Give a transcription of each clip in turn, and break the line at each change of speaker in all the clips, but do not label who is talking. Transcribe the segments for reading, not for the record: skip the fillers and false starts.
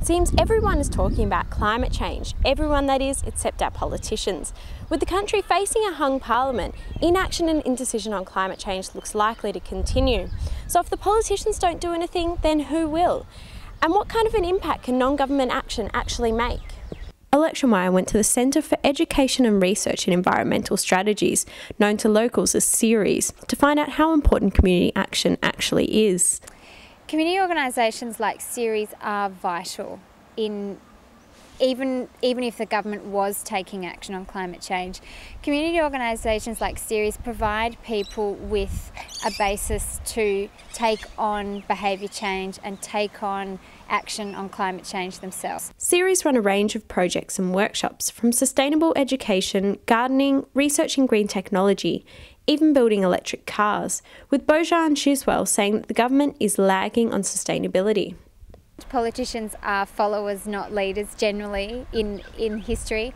seems everyone is talking about climate change. Everyone, that is, except our politicians. With the country facing a hung parliament, inaction and indecision on climate change looks likely to continue. So if the politicians don't do anything, then who will? And what kind of an impact can non-government action actually make? electionWire went to the Centre for Education and Research in Environmental Strategies, known to locals as CERES, to find out how important community action actually is.
Community organisations like CERES are vital in even if the government was taking action on climate change. Community organisations like CERES provide people with a basis to take on behaviour change and take on action on climate change themselves.
CERES run a range of projects and workshops, from sustainable education, gardening, researching green technology, even building electric cars, with Bojan Shizwell saying that the government is lagging on sustainability.
Politicians are followers, not leaders, generally in history,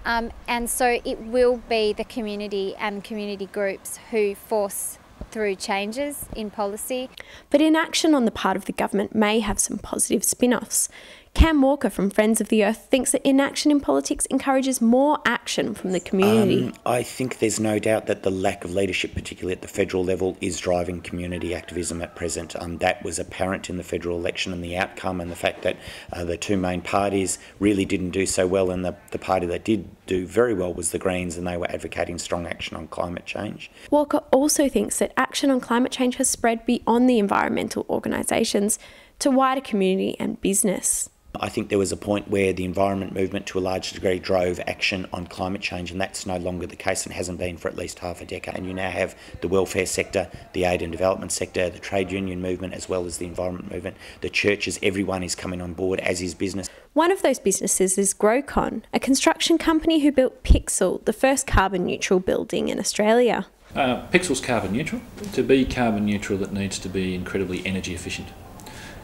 and so it will be the community and community groups who force through changes in policy.
But inaction on the part of the government may have some positive spin-offs. Cam Walker from Friends of the Earth thinks that inaction in politics encourages more action from the community.
I think there's no doubt that the lack of leadership, particularly at the federal level, is driving community activism at present. That was apparent in the federal election and the outcome, and the fact that the two main parties really didn't do so well, and the party that did do very well was the Greens, and they were advocating strong action on climate change.
Walker also thinks that action on climate change has spread beyond the environmental organisations to wider community and business.
I think there was a point where the environment movement to a large degree drove action on climate change, and that's no longer the case and hasn't been for at least half a decade. And you now have the welfare sector, the aid and development sector, the trade union movement, as well as the environment movement. The churches, everyone is coming on board, as is business.
One of those businesses is Grocon, a construction company who built Pixel, the first carbon neutral building in Australia.
Pixel's carbon neutral. To be carbon neutral, it needs to be incredibly energy efficient.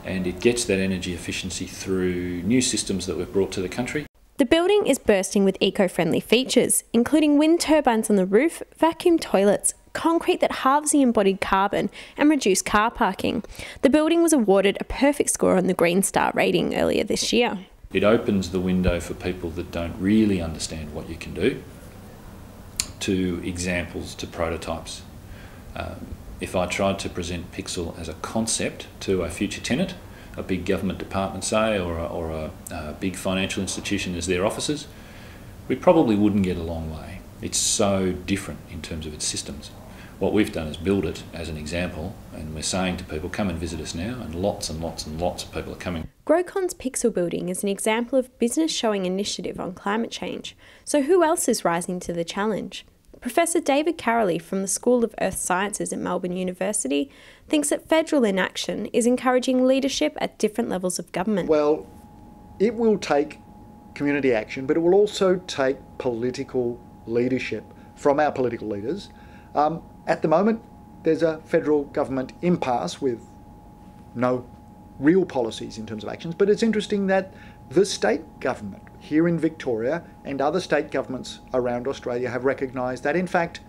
And it gets that energy efficiency through new systems that we've brought to the country.
The building is bursting with eco-friendly features, including wind turbines on the roof, vacuum toilets, concrete that halves the embodied carbon, and reduced car parking. The building was awarded a perfect score on the Green Star rating earlier this year.
It opens the window for people that don't really understand what you can do, to examples, to prototypes. If I tried to present Pixel as a concept to a future tenant, a big government department, say, or a big financial institution as their offices, we probably wouldn't get a long way. It's so different in terms of its systems. What we've done is build it as an example, and we're saying to people, come and visit us now, and lots and lots and lots of people are coming.
Grocon's Pixel building is an example of business showing initiative on climate change. So who else is rising to the challenge? Professor David Carrolly from the School of Earth Sciences at Melbourne University thinks that federal inaction is encouraging leadership at different levels of government.
Well, it will take community action, but it will also take political leadership from our political leaders. At the moment, there's a federal government impasse with no real policies in terms of actions, but it's interesting that the state government here in Victoria and other state governments around Australia have recognised that, in fact,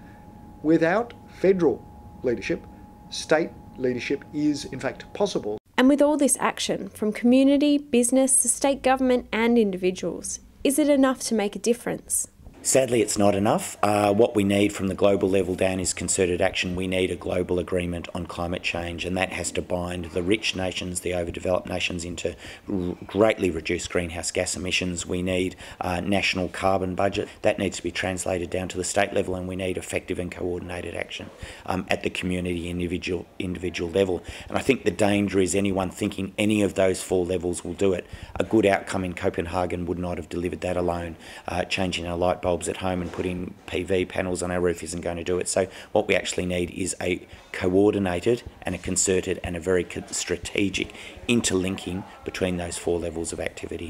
without federal leadership, state leadership is in fact possible.
And with all this action from community, business, the state government and individuals, is it enough to make a difference?
Sadly, it's not enough. What we need from the global level down is concerted action. We need a global agreement on climate change, and that has to bind the rich nations, the overdeveloped nations, into greatly reduced greenhouse gas emissions. We need a national carbon budget. That needs to be translated down to the state level, and we need effective and coordinated action at the community individual level. And I think the danger is anyone thinking any of those four levels will do it. A good outcome in Copenhagen would not have delivered that alone. Changing our light bulbs at home and putting PV panels on our roof isn't going to do it. So what we actually need is a coordinated and a concerted and a very strategic interlinking between those four levels of activity.